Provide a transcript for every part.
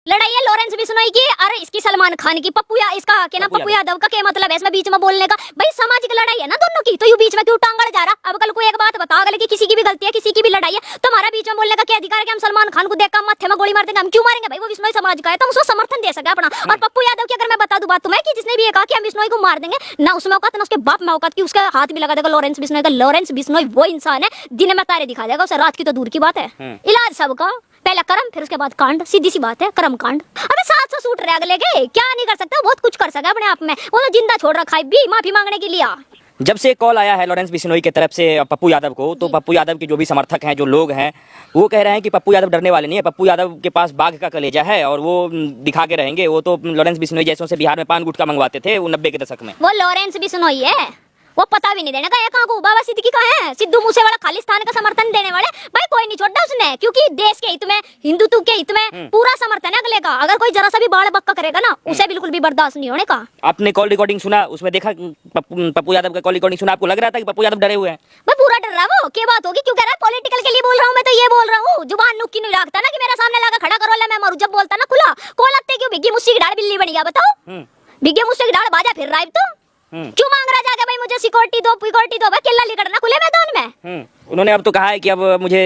लड़ाई है लॉरेंस बिश्नोई की, अरे इसकी सलमान खान की, इसका क्या नाम, पप्पू यादव का क्या मतलब है इसमें बीच में बोलने का? भाई सामाजिक लड़ाई है ना दोनों की, तो यू बीच में क्यों टांगड़ जा रहा? अब कल को एक बात बता, अगले की किसी की भी गलती है, किसी की भी लड़ाई है, तो हमारा बीच में बोलने का क्या अधिकार है कि हम सलमान खान को देखकर माथे में गोली मार देंगे? हम क्यों मारेंगे भाई? वो बिश्नोई समाज का है तो हम उसको समर्थन दे सके अपना। और पप्पू यादव की अगर मैं बता दूं बात तुम्हें, कि जिसने भी ये कहा कि हम बिश्नोई को मार देंगे, ना उसमें औकात ना उसके बाप में औकात की उसका हाथ भी लगा देगा लॉरेंस बिश्नोई का। लॉरेंस बिश्नोई वो इंसान है दिन में तारे दिखा देगा, उसे रात की तो दूर की बात है। इलाज सबका, पहला कर्म फिर उसके बाद कांड, सीधी सी बात है, कर्म कांड। अबे 700 सूट रह अगले के, क्या नहीं कर सकता, बहुत कुछ कर सका अपने आप में, वो तो जिंदा छोड़ रखा है भी माफी मांगने के लिए। जब से कॉल आया है लॉरेंस बिश्नोई की तरफ से पप्पू यादव को, तो पप्पू यादव के जो भी समर्थक हैं, जो लोग हैं, वो कह रहे हैं कि पप्पू यादव डरने वाले नहीं है, पप्पू यादव के पास बाघ का कलेजा है और वो दिखा के रहेंगे। वो तो लॉरेंस बिश्नोई जैसों से बिहार में पान गुटखा मंगवाते थे वो 90 के दशक में। वो लॉरेंस बिश्नोई है, वो पता भी नहीं देने का, कहाँ को बाबा सिद्दीकी का है, सिद्धू मूसेवाला खालिस्तान का समर्थन देने वाले भाई कोई नहीं छोड़ा उसने, क्योंकि देश के हित में, हिंदुत्व के हित में पूरा समर्थन है अगले का। अगर कोई जरा सा भी बाल बक्का करेगा ना, उसे बिल्कुल भी बर्दाश्त नहीं होने का। आपने कॉल रिकॉर्डिंग सुना, उसमें देखा पप्पू यादव का कॉल रिकॉर्डिंग सुना, आपको लग रहा था कि पप्पू यादव डरे हुए हैं? मैं पूरा डर रहा वो, क्या बात होगी, क्यों कह रहा है पॉलिटिकल के लिए बोल रहा हूँ, मैं तो ये बोल रहा हूँ, जुबान नुक्की नहीं रखता ना कि मेरे सामने लगा खड़ा करो ले मैं मरूं, जब बोलता ना खुला को लगते क्यों भिग्गी मुस्सी की डाल बिल्ली बन गया बताओ? भिग्गी मुस्सी की डाल बाजा फिर रहा है तो क्यों मांग रहा जाके भाई मुझे सिक्योरिटी दो भाई, किला लिखना खुले मैदान में। उन्होंने अब तो कहा है कि अब मुझे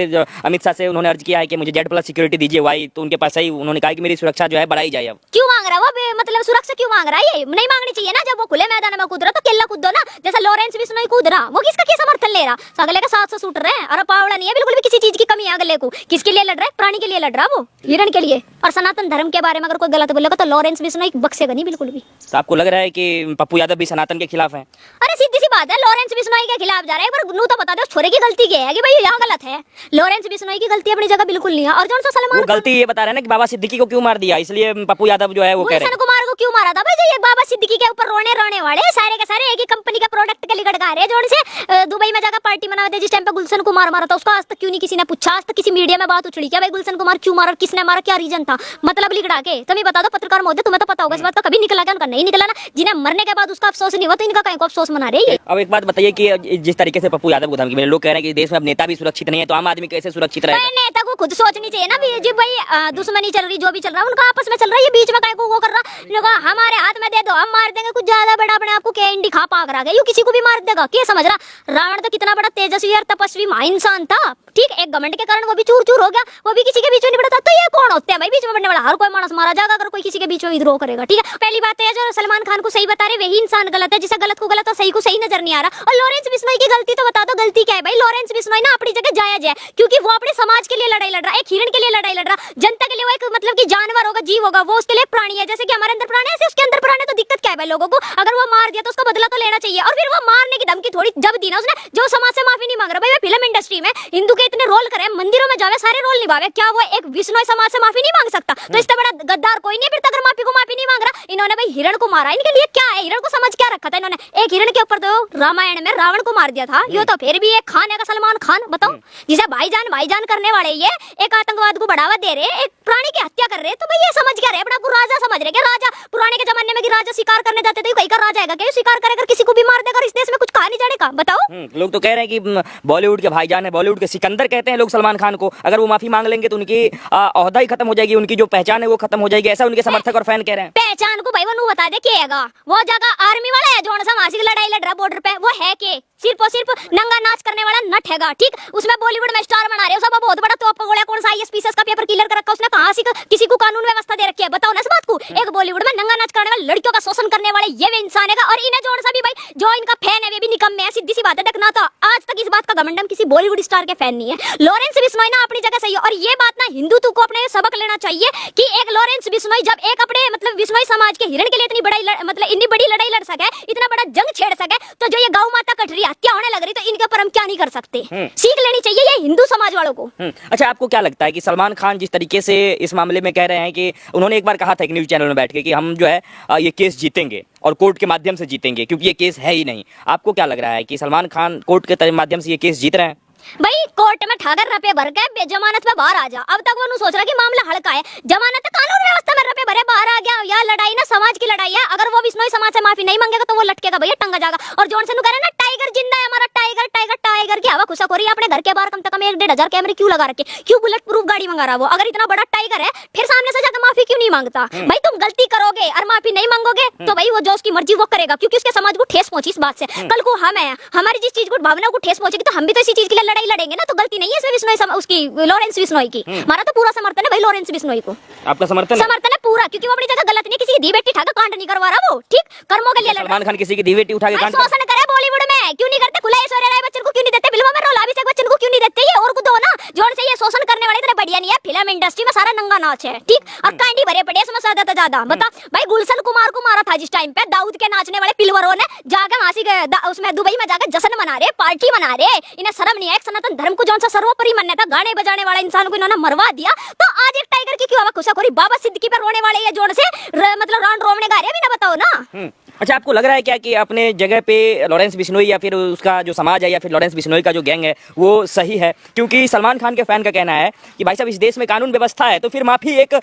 अमित शाह से उन्होंने अर्ज किया है कि मुझे Z+ सिक्योरिटी दीजिए वाई, तो उनके पास ही उन्होंने कहा कि मेरी सुरक्षा जो है बढ़ाई जाए। अब क्यों मांग रहा है वो, मतलब सुरक्षा क्यों मांग रहा है? ये नहीं मांगनी चाहिए ना, जब वो खुले मैदान में कूद रहा तो किला कूद दो ना, जैसा लॉरेंस बिश्नोई कूद रहा, वो किसका क्या समर्थन ले रहा? अगले का 700 सूट रहे हैं, अरे पावड़ा नहीं है बिल्कुल भी, किसी चीज की कमी है अगले को। किसके लिए लड़ रहा है? प्राणी के लिए लड़ रहा है वो, हिरण के लिए। और सनातन धर्म के बारे में अगर कोई गलत बोलेगा तो लॉरेंस बिश्नोई बख्शेगा नहीं बिल्कुल भी। तो आपको लग रहा है कि पप्पू यादव भी सनातन के खिलाफ है? अरे सीधी सी बात है, लॉरेंस बिश्नोई के खिलाफ जा रहा है, एक बार नू तो बता दो छोरे की गलती क्या है कि भाई यहाँ गलत है। लॉरेंस बिश्नोई की गलती अपनी जगह बिल्कुल नहीं है। और जो सलमान वो गलती ये बता रहे हैं ना कि बाबा सिद्दीकी को क्यों मार दिया, इसलिए पप्पू यादव जो है वो कह रहे हैं कुमार को क्यों मारा था भाई? ये बाबा सिद्दीकी के ऊपर रोने वाले सारे के सारे एक ही कंपनी का प्रोडक्ट के लिए गड़गा रहे, जोड़ से दुबई में जाकर पार्टी मना दे। जिस टाइम पे गुलशन कुमार मारा था उसका आज तक क्यों नहीं किसी ने पूछा? आज तक किसी मीडिया में बात उछड़ी क्या भाई गुलशन कुमार क्यों मारा, किसने मारा, क्या रीजन था? मतलब लिगड़ा के तुम्हें बता दो पत्रकार महोदय, तुम्हें तो पता होगा इस बात का, कभी निकला क्या? उनका नहीं निकला ना, जिन्हें मरने के बाद उसका अफसोस नहीं हुआ तो इनका कहीं को अफसोस मना रही है। अब एक बात बताइए कि जिस तरीके से पप्पू यादव को धमकी मिले, लोग कह रहे हैं कि देश में अब नेता भी सुरक्षित नहीं है, तो आम आदमी कैसे सुरक्षित रहेगा? नेता को खुद सोचनी चाहिए ना जी भाई, दुश्मनी चल रही जो भी चल रहा है उनका आपस में चल रहा है, ये बीच में कहीं को वो कर रहा, हमारे हाथ में दे दो हम मार देंगे, कुछ ज्यादा बड़ा अपने आपको क्या इंडी खा पाग रहा है, यू किसी को भी मार देगा क्या समझ रहा? रावण तो कितना बड़ा तेजस्वी और तपस्वी महाइंसान था, ठीक, एक घमंड के कारण वो भी चूर चूर हो गया, वो भी किसी के बीच में नहीं पड़ा था। तो ये कौन होते हैं भाई बीच में पड़ने वाला? हर कोई मानस मारा जाएगा अगर कोई किसी के बीच में विद्रोह करेगा, ठीक है। पहली बात है जो सलमान खान को सही बता रहे वही इंसान गलत है, जिसे गलत को गलत और सही को सही नजर नहीं आ रहा। और लॉरेंस बिश्नोई की गलती तो बता दो, गलती क्या है भाई? लॉरेंस बिश्नोई ना अपनी जगह जायज है, क्योंकि वो अपने समाज के लिए लड़ाई लड़ रहा है, एक हिरण के लिए लड़ाई लड़ रहा, जनता के लिए वो एक मतलब कि जानवर होगा, जीव होगा, वो उसके लिए प्राणी है, जैसे कि हमारे अंदर प्राणी है ऐसे उसके अंदर प्राणी है। तो दिक्कत क्या है भाई लोगों को? अगर वो मार दिया तो उसका बदला तो लेना चाहिए। और फिर वो मारने की धमकी थोड़ी जब दी ना उसने, जो समाज से माफी नहीं मांग रहा भाई। फिल्म इंडस्ट्री में हिंदू के इतने रोल करे, मंदिरों में जावे, सारे रोल निभावे, क्या वो एक बिश्नोई समाज से माफी नहीं मांग सकता? तो इससे बड़ा गद्दार कोई नहीं फिर अगर माफी को माफी नहीं मांग रहा। इन्होंने भाई हिरण को मारा, इनके लिए क्या है? हिरण को समझ क्या रखा था इन्होंने? एक हिरण के ऊपर तो रामायण में रावण को मार दिया था, यो तो फिर भी एक खान है का सलमान खान, बताओ, जिसे भाईजान करने वाले ये एक आतंकवाद को बढ़ावा दे रहे, एक प्राणी की हत्या कर रहे, तो भाई ये समझ क्या रहे? अपना को राजा समझ रहे क्या? राजा पुराने के जमाने में कि राजा शिकार करने जाते थे, कहीं का राजा है क्या? शिकार करेगा किसी को भी मार देगा, इस देश में कुछ कहा नहीं जाने का, बताओ। लोग तो कह रहे हैं कि बॉलीवुड के भाईजान है, बॉलीवुड के सिकंदर कहते हैं लोग सलमान खान को, अगर वो माफी मांग लेंगे तो उनकी ओहदा ही खत्म हो जाएगी, उनकी जो पहचान है वो खत्म हो जाएगी, ऐसा उनके समर्थक और फैन कह रहे हैं। पहचान को भाई वो बता दे क्या, वो जगह आर्मी वाला है जो मासिक लड़ाई लड़ रहा बॉर्डर पे, वो है के सिर्फ और सिर्फ नंगा नाच करने वाला नट हैगा, ठीक। उसमें बॉलीवुड में स्टार बना रहे हो सब, बहुत बड़ा तोप का गोला, कौन सा आईएएस का पेपर क्लियर कर रखा उसने, कहां से किसी को कानून व्यवस्था दे रखी है? बताओ ना इस बात को। एक बॉलीवुड में नंगा नाच करने वाले लड़कियों का शोषण करने वाले ये भी इंसान है, और इन्हें जोड़ सा भी भाई जो इनका फैन है वे भी निकम्मे है, सीधी सी बात है। देखना तो आज तक इस बात का घमंडम किसी बॉलीवुड स्टार के फैन नहीं है। लॉरेंस बिश्नोई ना अपनी जगह सही है, और ये बात ना हिंदुत्व को अपने सबक लेना चाहिए कि एक लॉरेंस बिश्नोई जब एक अपने मतलब बिश्नोई समाज के हिरण के लिए इतनी बड़ी लड़ाई लड़ सके, इतना बड़ा जंग छेड़ सके, तो जो ये गौ माता कटरी हत्या होने लग रही तो इनके ऊपर हम क्या नहीं कर सकते? सीख लेनी चाहिए ये हिंदू समाज वालों को। अच्छा, आपको क्या लगता है कि सलमान खान जिस तरीके से इस मामले में कह रहे हैं कि उन्होंने एक बार कहा था एक न्यूज चैनल में बैठ के कि हम जो है ये केस जीतेंगे और कोर्ट के माध्यम से जीतेंगे क्योंकि ये केस है ही नहीं, आपको क्या लग रहा है कि सलमान खान कोर्ट के माध्यम से ये केस जीत रहे हैं? भाई कोर्ट में ठाकर रुपए भर के जमानत पे बाहर आ जा, अब तक वो सोच रहा कि मामला हल्का है, जमानत कानून व्यवस्था में रुपए भरे बाहर आ गया। यह लड़ाई ना समाज की लड़ाई है, अगर वो बिश्नोई समाज से माफी नहीं मांगेगा तो वो लटकेगा भैया, टंगा जाएगा। और जोन से नु कह रहे ना टाइगर जिंदा है हमारा, टाइगर टाइगर टाइगर की हवा खुशाखोरी अपने घर के बाहर कम से कम 1-1.5 कैमरे क्यों लगा रखे, क्यों बुलेट प्रूफ गाड़ी मंगा रहा वो? अगर इतना बड़ा टाइगर है फिर सामने से जाकर माफी क्यों नहीं मांगता? भाई तुम गलती करोगे और माफी नहीं मांगोगे तो भाई वो जो उसकी मर्जी वो करेगा, क्योंकि उसके समाज को ठेस पहुंची इस बात से। कल को हम है, हमारी जिस चीज को भावना को ठेस पहुंचेगी तो हम भी तो इसी चीज के लिए लड़ाई लड़ेंगे ना। तो गलती नहीं है इसमें बिश्नोई उसकी, लॉरेंस बिश्नोई की। हमारा तो पूरा समर्थन है भाई लॉरेंस बिश्नोई को। आपका समर्थन है पूरा, क्योंकि वो अपनी जगह गलत नहीं, किसी की दी बेटी ठाकर कांड नहीं करवा रहा वो, ठीक कर्मों के लिए लड़ रहा। सलमान खान किसी की दी बेटी उठा के कांड शोषण करे बॉलीवुड में, क्यों नहीं करते? खुला ऐश्वर्या राय बच्चन को क्यों नहीं देते फिल्मों में रोल? अभिषेक बच्चन को क्यों नहीं देते? ये और कुछ हो ना जोर से, ये शोषण करने वाले इतने बढ़िया नहीं है। फिल्म इंडस्ट्री में सारा नंगा नाच है, ठीक, और कांडी भरे पड़े इसमें ज्यादा। बता भाई, गुलशन कुमार को मारा था जिस टाइम पे, दाऊद के नाचने वाले पिलवरों ने जाकर वहां से उसमें दुबई में जाकर जश्न मना रहे, पार्टी मना रहे। इन्हें शर्म नहीं है? सनातन धर्म को जौन सा सर्वोपरि मानना था, गाने बजाने वाला इंसान को इन्होंने मरवा दिया। तो आज एक टाइगर की क्यों हवा खुशाखोरी? बाबा सिद्दीकी पर रोने वाले ये जोड़ से मतलब राउंड रोमने गा रहे हैं, भी ना बताओ ना। अच्छा, आपको लग रहा है क्या कि अपने जगह पे लॉरेंस बिश्नोई या फिर उसका जो समाज है या फिर लॉरेंस बिश्नोई का जो गैंग है वो सही है? क्योंकि सलमान खान के फैन का कहना है कि भाई साहब इस देश में कानून व्यवस्था है, तो फिर माफी एक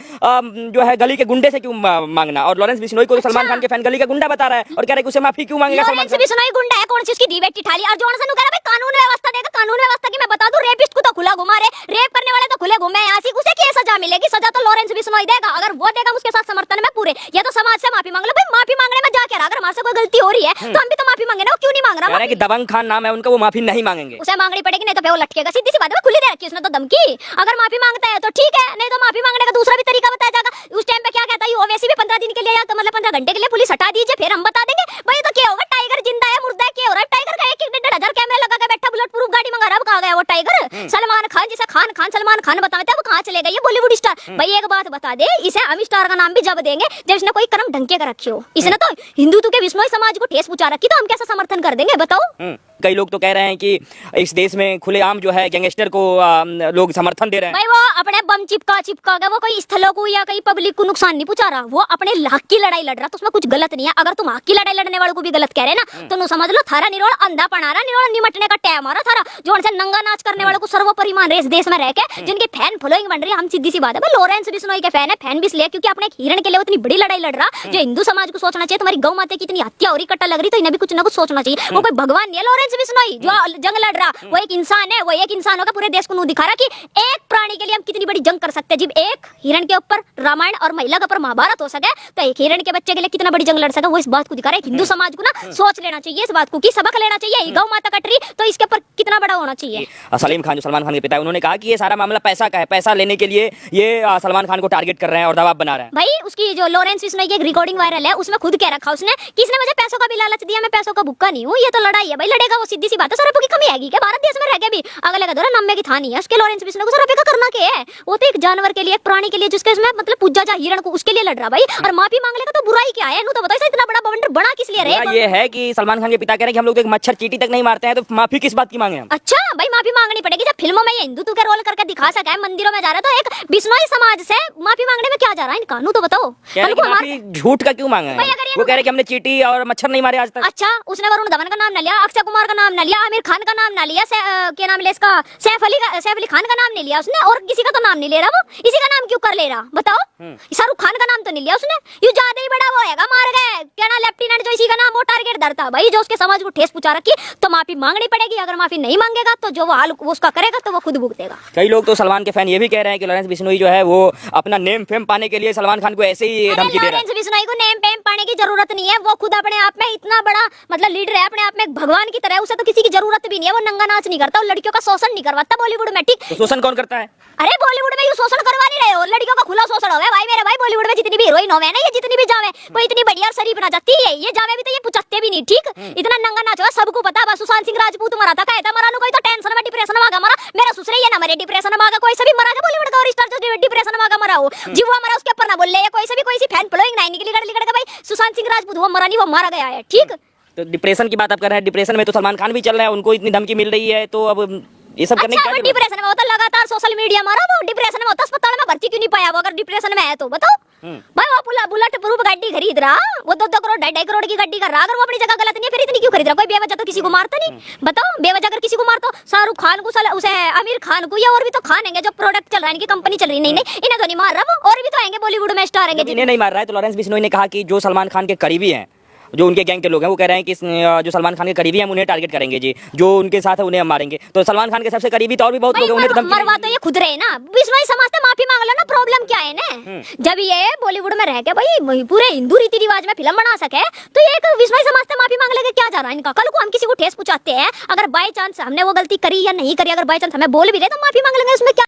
जो है गली के गुंडे से क्यों मांगना? और लॉरेंस बिश्नोई को सलमान खान के फैन गली का गुंडा बता रहा है और कह रहा है कि उसे माफी क्यों मांगेगा? लॉरेंस बिश्नोई गुंडा है? कौन सी उसकी दी बेटी ठाली? और जॉनसन कह रहा है भाई कानून व्यवस्था देगा। कानून व्यवस्था की मैं बता दूं, रेपिस्ट को तो खुला घुमा रहे, रेप करने वाले तो खुले घूमे यहाँ से, उसे क्या सजा मिलेगी? सजा तो लॉरेंस बिश्नोई देगा। अगर वो देगा उसके साथ समर्थन में पूरे, या तो समाज से माफी मांग लो। भाई माफी मांगने में जा क्या, अगर हमारे से कोई गलती हो रही है तो हम भी तो माफी मांगे ना। वो क्यों नहीं मांग रहा? कि दबंग खान नाम है उनका, वो माफी नहीं मांगेंगे, उसे मांगनी पड़ेगी, नहीं तो फिर वो लटकेगा। सीधी सी बात है, खुली दे रखी उसने तो धमकी। अगर माफी मांगता है तो ठीक है, नहीं तो माफी मांगने का दूसरा भी तरीका बताया जाएगा। उस टाइम पे क्या कहता है, वैसे भी 15 दिन के लिए या तो मतलब 15 घंटे के लिए पुलिस हटा दीजिए, फिर हम बता देंगे। भाई तो क्या होगा? टाइगर जिंदा है मुर्दा है, क्या हो रहा है? टाइगर का 1-1.5 कैमरे लगा के बैठा, बुलेट प्रूफ गाड़ी मंगा रहा है। कहाँ गया वो टाइगर? सलमान खान, जिसे खान सलमान खान बताते हैं, वो कहाँ चले गए? ये बॉलीवुड स्टार। भाई एक बात बता दे, इसे हम स्टार का नाम भी जब देंगे जब इसने कोई कर्म ढंके का रखी हो। इसने तो हिंदुत्व के बिश्नोई समाज को ठेस पहुंचा रखी, तो हम कैसे समर्थन कर देंगे बताओ? कई लोग तो कह रहे हैं कि इस देश में खुलेआम जो है गैंगस्टर को लोग समर्थन दे रहे हैं। भाई वो अपने बम चिपका के वो कोई स्थलों को या कहीं पब्लिक को नुकसान नहीं पहुंचा रहा, वो अपने हक की लड़ाई लड़ रहा, तो उसमें कुछ गलत नहीं है। अगर तुम हक की लड़ाई लड़ने वालों को भी गलत कह रहे ना, तो समझ लो थारा निरोल अंधा पनारा, निरोल निमटने का टाइम आ रहा थारा। जो उनसे नंगा नाच करने वालों को सर्वोपरि मान रहे इस देश में रह के, जिनकी फैन फॉलोइंग बन रही है। हम सीधी सी बात है, लॉरेंस बिश्नोई के फैन है, फैन भी इसलिए क्योंकि अपने हिरण के लिए इतनी बड़ी लड़ाई लड़ रहा। जो हिंदू समाज को सोचना चाहिए, तुम्हारी गौ माता की इतनी हत्या हो रही, कट्टा लग रही, तो इन्हें भी कुछ ना कुछ सोचना चाहिए। वो कोई भगवान नहीं है लॉरेंस बिश्नोई जो जंग लड़ रहा, वो एक इंसान है। वो एक इंसान होगा पूरे देश को दिखा रहा कि एक प्राणी के लिए हम कितनी बड़ी जंग कर सकते हैं। जब एक हिरण के ऊपर रामायण और महिला के ऊपर महाभारत हो सके, तो एक हिरण के बच्चे के लिए कितना बड़ी जंग लड़ सके, वो इस बात को दिखा रहा है। हिंदू समाज को ना सोच लेना चाहिए इस बात को, कि सबक लेना चाहिए। गौ माता कट रही तो इसके ऊपर कितना बड़ा होना चाहिए। सलीम खान जो सलमान खान के पिता है, उन्होंने कहा कि ये सारा मामला पैसा का है, पैसा लेने के लिए ये सलमान खान को टारगेट कर रहे हैं और दबाव बना रहे हैं। भाई उसकी जो लॉरेंस बिश्नोई की एक रिकॉर्डिंग वायरल है, उसमें खुद कह रखा उसने, किसने मुझे पैसों का भी लालच दिया, मैं पैसों का भुक्का नहीं हूँ। ये तो लड़ाई है भाई, लड़ेगा वो, सीधी सी बात है। 100 रुपए की कमी आएगी क्या भारत देश में रह के भी? अगले का दौरा नम्बे की था नहीं है उसके लॉरेंस बिश्नोई को 100 रुपए का करना क्या है? वो तो एक जानवर के लिए, एक प्राणी के लिए, जिसके इसमें मतलब पूजा जा हिरण को, उसके लिए लड़ रहा भाई। और माफी मांगने का तो बुराई क्या है? तो बताओ इतना बड़ा बवंडर बना किस लिए रहे? ये है कि सलमान खान के पिता कह रहे हैं कि हम लोग तो एक मच्छर चींटी तक नहीं मारते हैं, तो माफी किस बात की मांगे हम? अच्छा भाई, माफी मांगनी पड़ेगी। जब फिल्मों में ये हिंदुत्व के रोल करके दिखा सका है, मंदिरों में जा रहा है, तो एक बिश्नोई समाज से माफी मांगने में क्या जा रहा है? कानून तो बताओ। झूठ का क्यों मांगा है? वो कह रहे कि हमने चींटी और मच्छर नहीं मारे आज तक। अच्छा, उसने वरुण धवन का नाम ना लिया, अक्षय कुमार का नाम ना लिया, आमिर खान का नाम ना लिया, क्या नाम ले इसका, सैफ अली खान का नाम नहीं लिया उसने, और किसी का तो नाम नहीं ले रहा। वो इसी का नाम क्यों कर ले रहा बताओ? शाहरुख खान का नाम तो नहीं लिया उसने। यू ज्यादा ही बड़ा वो हैगा, मार गए क्या ना लेफ्टिनेंट, जो इसी का नाम वो टारगेट धरता भाई, जो उसके समाज को ठेस पहुंचा रखी, तो माफी मांगनी पड़ेगी। अगर माफी नहीं मांगेगा तो जो वो हाल उसका करेगा तो वो खुद भुगतेगा। कई लोग तो सलमान के फैन ये भी कह रहे हैं कि लॉरेंस बिश्नोई जो है वो अपना नेम फेम पाने के लिए सलमान खान को ऐसे ही धमकी दे रहा है। लॉरेंस बिश्नोई को नेम फेम पाने की जरूरत नहीं है, वो खुद अपने आप में इतना बड़ा मतलब लीडर है, अपने आप में एक भगवान की तरह है, उसे तो किसी की जरूरत भी नहीं है। वो नंगा नाच नहीं करता, वो लड़कियों का शोषण नहीं करवाता बॉलीवुड में, ठीक? तो शोषण कौन करता है? अरे बॉलीवुड में यू शोषण करवा नहीं रहे हो, लड़कियों का खुला शोषण हो गया भाई मेरे भाई। बॉलीवुड में जितनी भी हीरोइन होवे ना, ये जितनी भी जावे, कोई इतनी बढ़िया और शरीफ ना जाती है, ये जावे भी तो ये पुचकते भी नहीं, ठीक? इतना नंगा नाच हुआ, सबको पता। बस सुशांत सिंह राजपूत मरा था, कहता मरा नु कोई तो टेंशन में डिप्रेशन में आ गया मरा, मेरा ससुर ये ना मरे डिप्रेशन में आ गया, कोई सभी मरा के बॉलीवुड का और स्टार जो डिप्रेशन में आ गया मरा हो, जीवा मरा उसके ऊपर ना बोल ले, कोई सभी कोई सी फैन फॉलोइंग नहीं निकली गड़ के भाई सुशांत सिंह राजपूत वो मरा नहीं, वो मारा गया है, ठीक? तो डिप्रेशन की बात आप कर रहे हैं, डिप्रेशन में तो सलमान खान भी चल रहा है, उनको इतनी धमकी मिल रही है, तो अब ये सब करने अच्छा, डिप्रेशन में होता लगातार सोशल मीडिया मारा, वो डिप्रेशन में होता अस्पताल में भर्ती क्यों नहीं पाया वो? अगर डिप्रेशन में है तो बताओ भाई। वो बुलेट प्रूफ गाड़ी खरीद रहा, वो 2-2 करोड़ 2.5 करोड़ की गाड़ी कर रहा, अगर वो अपनी जगह गलत नहीं है फिर इतनी क्यों खरीद रहा? कोई बेवजह तो किसी को मारता नहीं, बताओ? बेवजह अगर किसी को मारता, शाहरुख खान को, उसे आमिर खान को, या और भी तो खान है जो प्रोडक्ट चल रहा है, इनकी कंपनी चल रही, नहीं इन्हें तो नहीं मार रहा वो, और भी तो आएंगे बॉलीवुड में स्टार आएंगे। इन्हें नहीं मार रहा है, तो लॉरेंस बिश्नोई ने कहा कि जो सलमान खान के करीबी हैं जो उनके गैंग के लोग हैं वो कह रहे हैं कि जो सलमान खान के करीबी हैं हम उन्हें टारगेट करेंगे जी, जो उनके साथ है उन्हें हम मारेंगे। तो सलमान खान के सबसे करीबी तो और भी बहुत लोग हैं, उन्हें तो धमकी मरवा तो ये खुद रहे ना, विश्वास समाज से माफी मांग लो ना, प्रॉब्लम क्या है ना। जब ये बॉलीवुड में रह के भाई पूरे हिंदू रीति रिवाज में फिल्म बना सके तो ये एक विश्वास समाज से माफी मांग लेके क्या जा रहा है इनका। कल को हम किसी को ठेस पहुंचाते हैं, अगर बाय चांस हमने वो गलती करी या नहीं करी, अगर बाय चांस हमें बोल भी दे तो माफी मांग लेंगे, उसमें क्या।